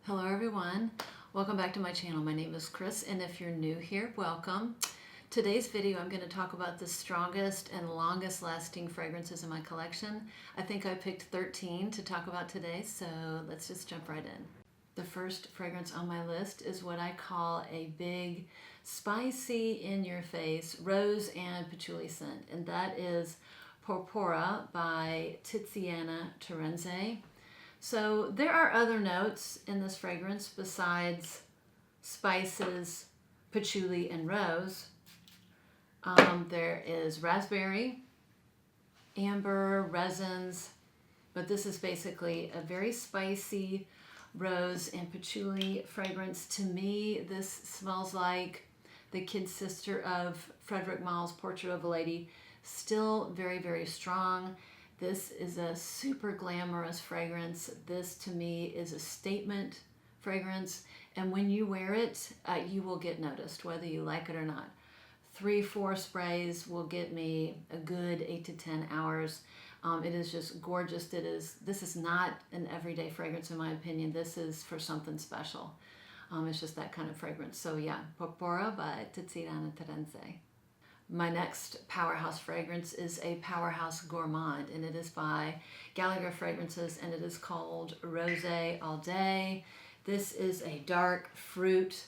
Hello everyone, welcome back to my channel. My name is Chris, and if you're new here, welcome. Today's video I'm going to talk about the strongest and longest lasting fragrances in my collection. I think I picked 13 to talk about today, so let's just jump right in. The first fragrance on my list is what I call a big, spicy, in-your-face rose and patchouli scent, and that is Porpora by Tiziana Terenzi. So there are other notes in this fragrance besides spices, patchouli, and rose. There is raspberry, amber, resins, but this is basically a very spicy rose and patchouli fragrance. To me, this smells like the kid sister of Frederic Malle's Portrait of a Lady. Still very, very strong. This is a super glamorous fragrance. This to me is a statement fragrance, and when you wear it, you will get noticed whether you like it or not. 3-4 sprays will get me a good 8 to 10 hours. It is just gorgeous. This is not an everyday fragrance in my opinion. This is for something special. It's just that kind of fragrance. So yeah, Porpora by Tiziana Terenzi. My next powerhouse fragrance is a powerhouse gourmand, and it is by Gallagher Fragrances, and it is called Rose All Day. This is a dark fruit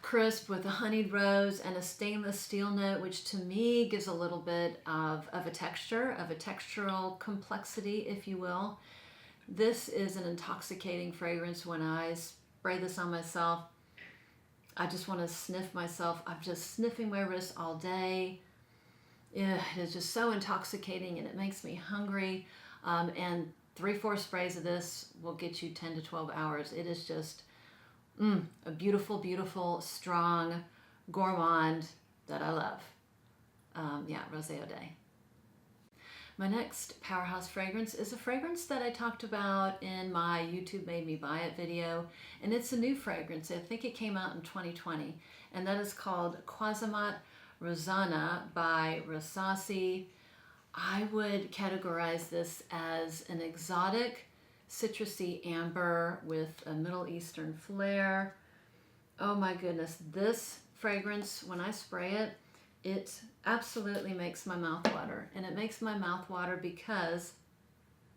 crisp with a honeyed rose and a stainless steel note, which to me gives a little bit of a texture, of a textural complexity, if you will. This is an intoxicating fragrance. When I spray this on myself, I just want to sniff myself. I'm just sniffing my wrist all day. Yeah, it is just so intoxicating, and it makes me hungry. And 3-4 sprays of this will get you 10 to 12 hours. It is just a beautiful, beautiful, strong gourmand that I love. Yeah, Rose All Day. My next powerhouse fragrance is a fragrance that I talked about in my YouTube Made Me Buy It video, and it's a new fragrance. I think it came out in 2020, and that is called Quasmod Rosanna by Rasasi. I would categorize this as an exotic citrusy amber with a Middle Eastern flair. Oh my goodness, this fragrance, when I spray it, it absolutely makes my mouth water, and it makes my mouth water because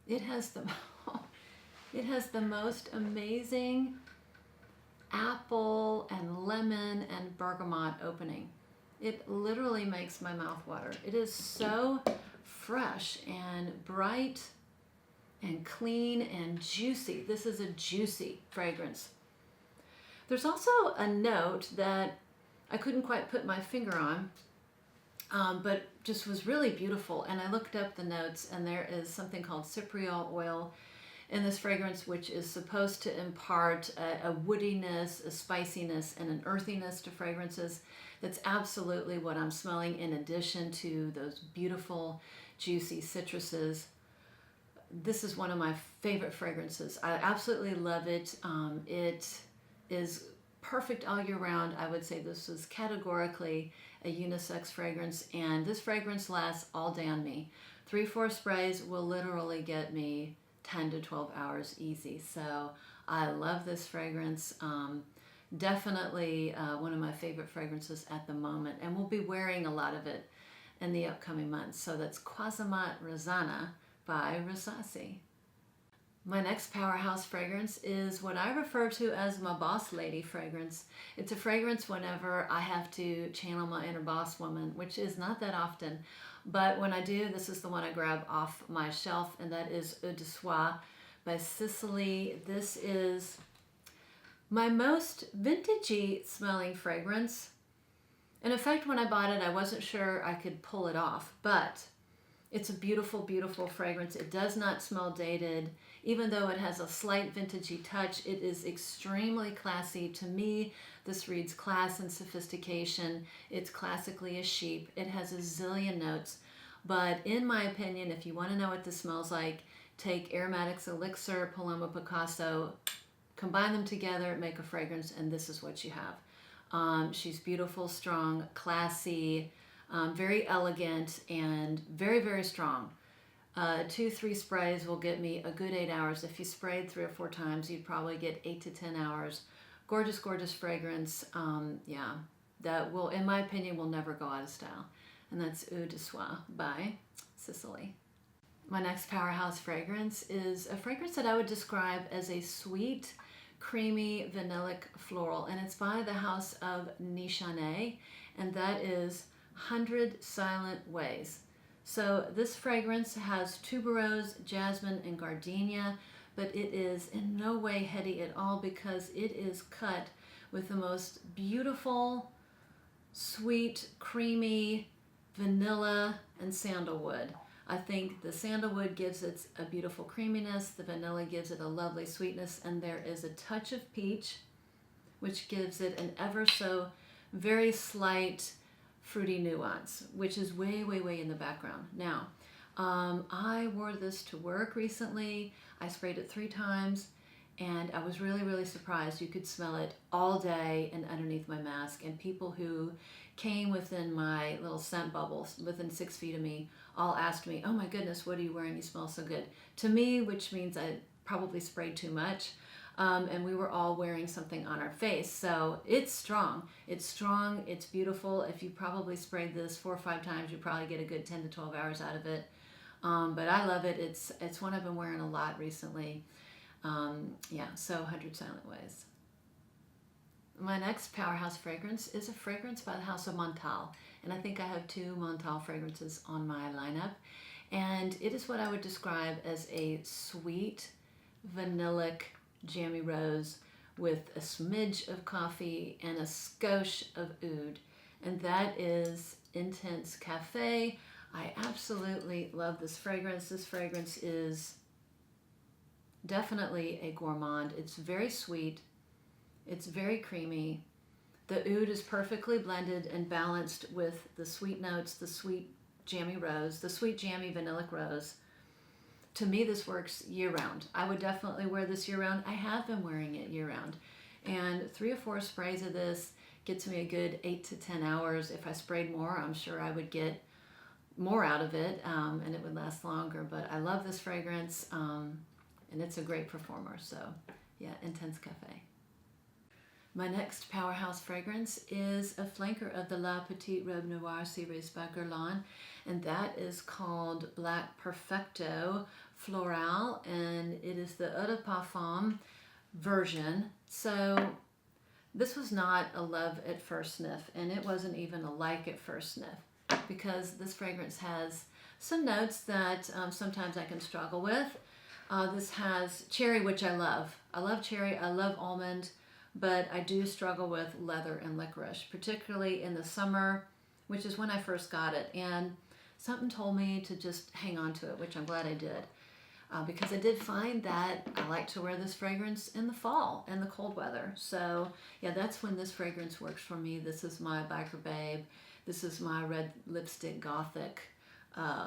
it has the most amazing apple and lemon and bergamot opening. It literally makes my mouth water. It is so fresh and bright and clean and juicy. This is a juicy fragrance. There's also a note that I couldn't quite put my finger on, but just was really beautiful. And I looked up the notes, and there is something called cypriol oil in this fragrance, which is supposed to impart a woodiness, a spiciness, and an earthiness to fragrances. That's absolutely what I'm smelling, in addition to those beautiful, juicy citruses. This is one of my favorite fragrances. I absolutely love it. It is perfect all year round. I would say this is categorically a unisex fragrance, and this fragrance lasts all day on me. 3-4 sprays will literally get me 10 to 12 hours easy. So I love this fragrance. Definitely one of my favorite fragrances at the moment, and we'll be wearing a lot of it in the upcoming months. So that's Quasmod Rosanna by Rasasi. My next powerhouse fragrance is what I refer to as my boss lady fragrance. It's a fragrance whenever I have to channel my inner boss woman, which is not that often, but when I do, this is the one I grab off my shelf, and that is Eau Du Soir by Sisley. This is my most vintagey smelling fragrance. And in fact, when I bought it, I wasn't sure I could pull it off, but it's a beautiful, beautiful fragrance. It does not smell dated. Even though it has a slight vintagey touch, it is extremely classy. To me, this reads class and sophistication. It's classically a chic. It has a zillion notes. But in my opinion, if you want to know what this smells like, take Aromatics Elixir, Paloma Picasso, combine them together, make a fragrance, and this is what you have. She's beautiful, strong, classy, very elegant, and very, very strong. 2-3 sprays will get me a good 8 hours. If you sprayed 3 or 4 times, you'd probably get 8 to 10 hours. Gorgeous, gorgeous fragrance. Yeah, that will, in my opinion, will never go out of style. And that's Eau Du Soir by Sisley. My next powerhouse fragrance is a fragrance that I would describe as a sweet, creamy, vanillic floral. And it's by the house of Nishane, and that is 100 Silent Ways. So this fragrance has tuberose, jasmine, and gardenia, but it is in no way heady at all because it is cut with the most beautiful, sweet, creamy vanilla and sandalwood. I think the sandalwood gives it a beautiful creaminess, the vanilla gives it a lovely sweetness, and there is a touch of peach, which gives it an ever so very slight fruity nuance, which is way, way, way in the background. Now, I wore this to work recently. I sprayed it 3 times, and I was really, really surprised. You could smell it all day and underneath my mask, and people who came within my little scent bubbles, within 6 feet of me, all asked me, "Oh my goodness, what are you wearing? You smell so good." To me, which means I probably sprayed too much. And we were all wearing something on our face. So it's strong. It's strong. It's beautiful. If you probably sprayed this 4 or 5 times, you probably get a good 10 to 12 hours out of it. But I love it. It's one I've been wearing a lot recently. Yeah, so 100 Silent Ways. My next powerhouse fragrance is a fragrance by the house of Montale. And I think I have 2 Montale fragrances on my lineup. And it is what I would describe as a sweet, vanillic, jammy rose with a smidge of coffee and a skosh of oud, and that is Intense Cafe. I absolutely love this fragrance. This fragrance is definitely a gourmand. It's very sweet. It's very creamy. The oud is perfectly blended and balanced with the sweet notes, the sweet jammy rose, the sweet jammy vanillic rose. To me, this works year-round. I would definitely wear this year-round. I have been wearing it year-round. And 3 or 4 sprays of this gets me a good 8 to 10 hours. If I sprayed more, I'm sure I would get more out of it, and it would last longer. But I love this fragrance, and it's a great performer. So, yeah, Intense Cafe. My next powerhouse fragrance is a flanker of the La Petite Robe Noir series by Guerlain, and that is called Black Perfecto Floral, and it is the Eau de Parfum version. So this was not a love at first sniff, and it wasn't even a like at first sniff, because this fragrance has some notes that sometimes I can struggle with. This has cherry, which I love. I love cherry, I love almond, but I do struggle with leather and licorice, particularly in the summer, which is when I first got it. And something told me to just hang on to it, which I'm glad I did. Because I did find that I like to wear this fragrance in the fall and the cold weather. So yeah, that's when this fragrance works for me. This is my Biker Babe. This is my red lipstick gothic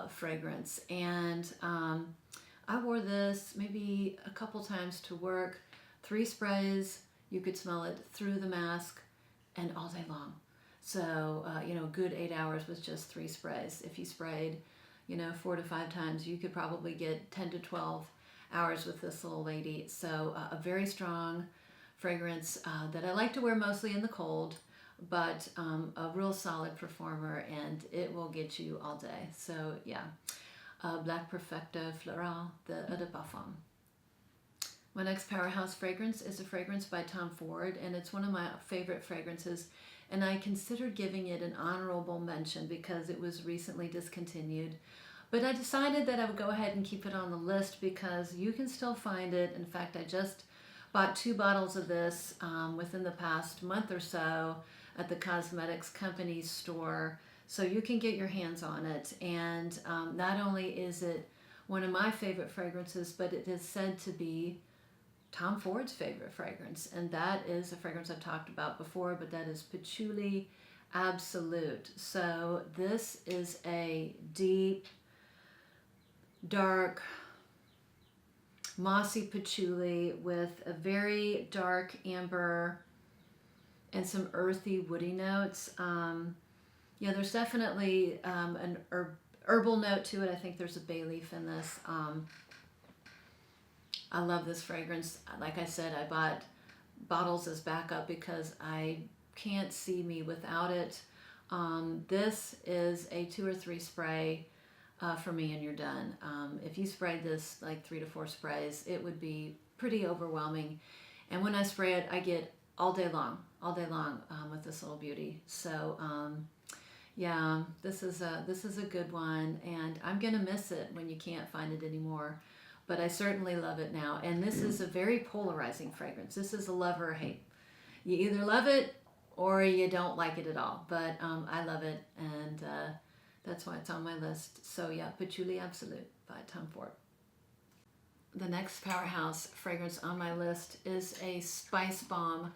fragrance. And I wore this maybe a couple times to work, 3 sprays. You could smell it through the mask and all day long. So, a good 8 hours with just 3 sprays. If you sprayed, 4 to 5 times, you could probably get 10 to 12 hours with this little lady. So, a very strong fragrance that I like to wear mostly in the cold, but a real solid performer, and it will get you all day. So, yeah, Black Perfecto Floral, the Eau de Parfum. My next powerhouse fragrance is a fragrance by Tom Ford, and it's one of my favorite fragrances, and I considered giving it an honorable mention because it was recently discontinued. But I decided that I would go ahead and keep it on the list because you can still find it. In fact, I just bought 2 bottles of this within the past month or so at the cosmetics company's store, so you can get your hands on it. And not only is it one of my favorite fragrances, but it is said to be Tom Ford's favorite fragrance, and that is a fragrance I've talked about before, but that is Patchouli Absolute. So this is a deep, dark, mossy patchouli with a very dark amber and some earthy, woody notes. Yeah, there's definitely an herbal note to it. I think there's a bay leaf in this. I love this fragrance. Like I said, I bought bottles as backup because I can't see me without it. This is a 2 or 3 spray for me and you're done. If you sprayed this like 3 to 4 sprays, it would be pretty overwhelming. And when I spray it, I get all day long with this little beauty. So yeah, this is a good one, and I'm gonna miss it when you can't find it anymore. But I certainly love it now. And this is a very polarizing fragrance. This is a love or a hate. You either love it or you don't like it at all. But I love it, and that's why it's on my list. So yeah, Patchouli Absolute by Tom Ford. The next powerhouse fragrance on my list is a spice bomb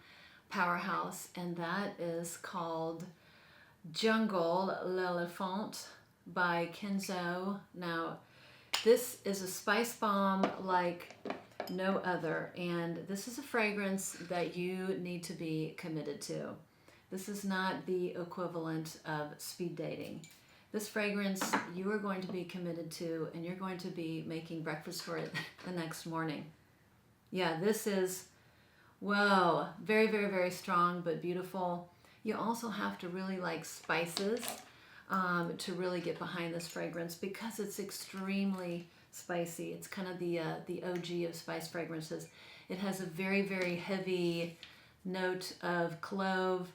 powerhouse, and that is called Jungle L'Elephant by Kenzo. Now, this is a spice bomb like no other, and this is a fragrance that you need to be committed to. This is not the equivalent of speed dating. This fragrance you are going to be committed to, and you're going to be making breakfast for it the next morning. Yeah, this is, whoa, very, very, very strong but beautiful. You also have to really like spices to really get behind this fragrance because it's extremely spicy. It's kind of the OG of spice fragrances. It has a very, very heavy note of clove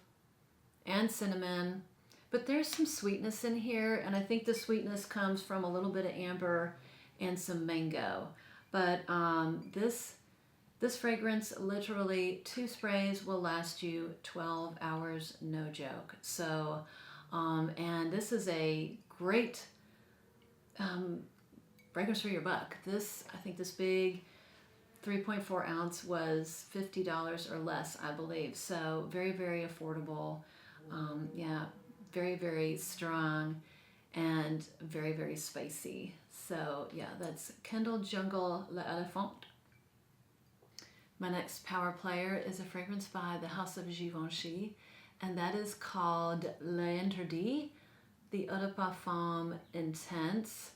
and cinnamon, but there's some sweetness in here, and I think the sweetness comes from a little bit of amber and some mango. But this fragrance, literally 2 sprays will last you 12 hours, no joke. So, and this is a great fragrance for your buck. This, I think this big 3.4 ounce was $50 or less, I believe. So very, very affordable. Yeah, very, very strong and very, very spicy. So yeah, that's Kendall Jungle L'Elephant. My next power player is a fragrance by the House of Givenchy, and that is called L'Interdit, the Eau de Parfum Intense.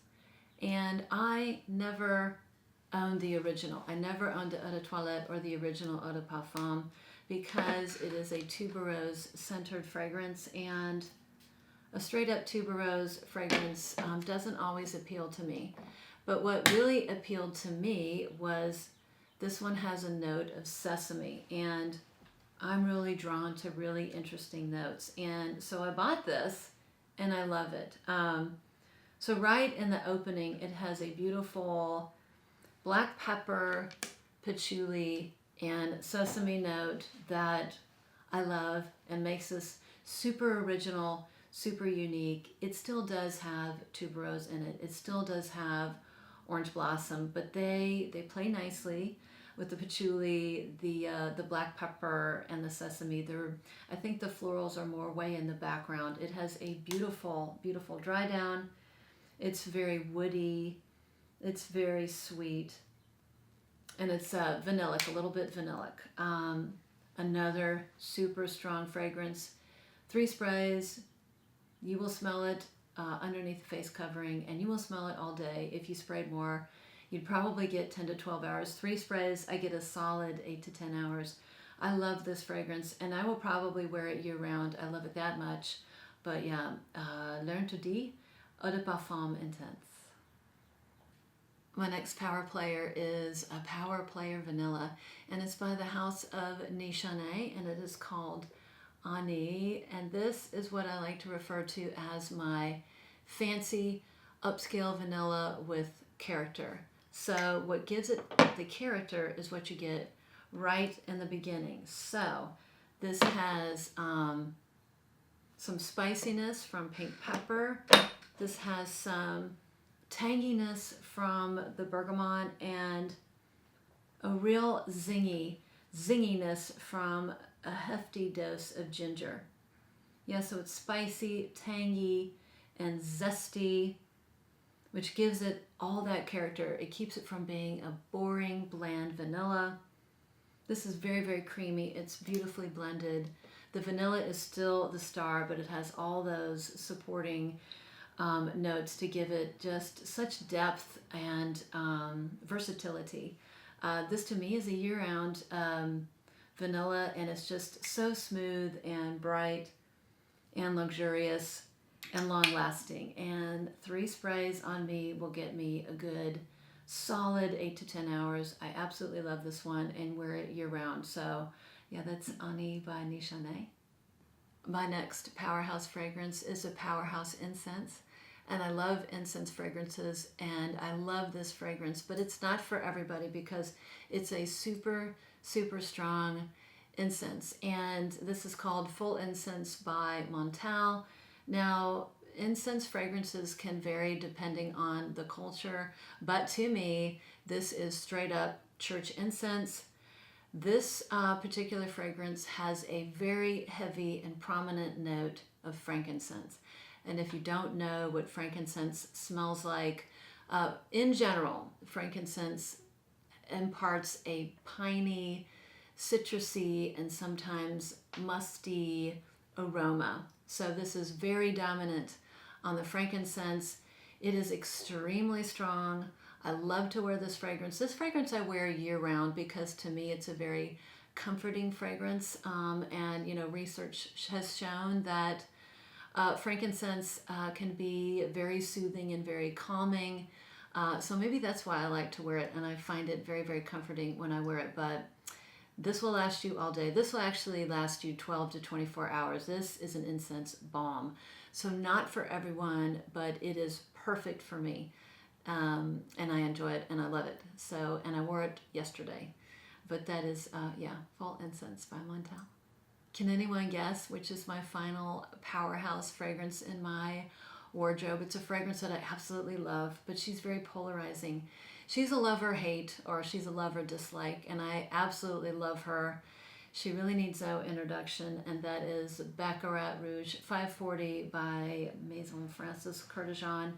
And I never owned the original. I never owned the Eau de Toilette or the original Eau de Parfum because it is a tuberose centered fragrance, and a straight up tuberose fragrance doesn't always appeal to me. But what really appealed to me was this one has a note of sesame, and I'm really drawn to really interesting notes. And so I bought this, and I love it. So right in the opening, it has a beautiful black pepper, patchouli, and sesame note that I love and makes this super original, super unique. It still does have tuberose in it. It still does have orange blossom, but they play nicely with the patchouli, the black pepper, and the sesame. I think the florals are more way in the background. It has a beautiful, beautiful dry down. It's very woody. It's very sweet. And it's vanillic, a little bit vanillic. Another super strong fragrance. 3 sprays. You will smell it underneath the face covering, and you will smell it all day. If you sprayed more, you'd probably get 10 to 12 hours. 3 sprays, I get a solid 8 to 10 hours. I love this fragrance, and I will probably wear it year round. I love it that much. But yeah, L'Interdit, Eau de Parfum Intense. My next power player is a power player vanilla, and it's by the House of Nishane, and it is called Ani, and this is what I like to refer to as my fancy upscale vanilla with character. So what gives it the character is what you get right in the beginning. So this has some spiciness from pink pepper. This has some tanginess from the bergamot and a real zinginess from a hefty dose of ginger. Yeah, so it's spicy, tangy, and zesty, which gives it all that character. It keeps it from being a boring, bland vanilla. This is very, very creamy. It's beautifully blended. The vanilla is still the star, but it has all those supporting notes to give it just such depth and versatility. This to me is a year-round vanilla, and it's just so smooth and bright and luxurious and long-lasting. And 3 sprays on me will get me a good solid 8 to 10 hours. I absolutely love this one and wear it year-round. So yeah, that's Ani by Nishane. My next powerhouse fragrance is a Powerhouse Incense. And I love incense fragrances, and I love this fragrance, but it's not for everybody because it's a super, super strong incense. And this is called Full Incense by Montale. Now, incense fragrances can vary depending on the culture, but to me, this is straight up church incense. This particular fragrance has a very heavy and prominent note of frankincense. And if you don't know what frankincense smells like, in general, frankincense imparts a piney, citrusy, and sometimes musty aroma. So this is very dominant on the frankincense. It is extremely strong. I love to wear this fragrance. This fragrance I wear year-round because to me it's a very comforting fragrance. And you know, research has shown that frankincense can be very soothing and very calming. So maybe that's why I like to wear it, and I find it very, very comforting when I wear it. But this will last you all day. This will actually last you 12 to 24 hours. This is an incense balm. So not for everyone, but it is perfect for me. And I enjoy it and I love it. So, and I wore it yesterday. But that is, yeah, Full Incense by Montale. Can anyone guess which is my final powerhouse fragrance in my wardrobe? It's a fragrance that I absolutely love, but she's very polarizing. She's a love-or-hate, or she's a love-or-dislike, and I absolutely love her. She really needs no introduction, and that is Baccarat Rouge 540 by Maison Francis Curtijan.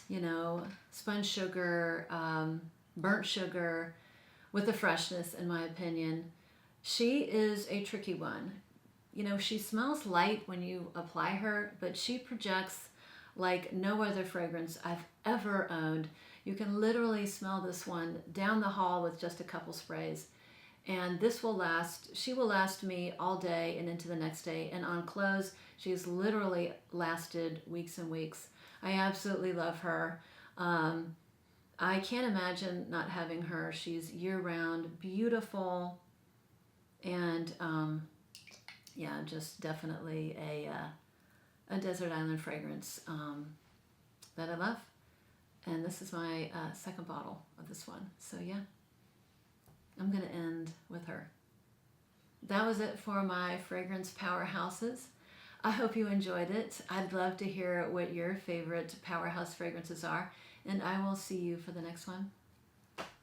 You know, sponge sugar, burnt sugar, with a freshness, in my opinion. She is a tricky one. You know, she smells light when you apply her, but she projects like no other fragrance I've ever owned. You can literally smell this one down the hall with just a couple sprays. And this will last, she will last me all day and into the next day. And on clothes, she's literally lasted weeks and weeks. I absolutely love her. I can't imagine not having her. She's year-round, beautiful, and yeah, just definitely a desert island fragrance that I love. And this is my second bottle of this one. So yeah, I'm going to end with her. That was it for my fragrance powerhouses. I hope you enjoyed it. I'd love to hear what your favorite powerhouse fragrances are, and I will see you for the next one.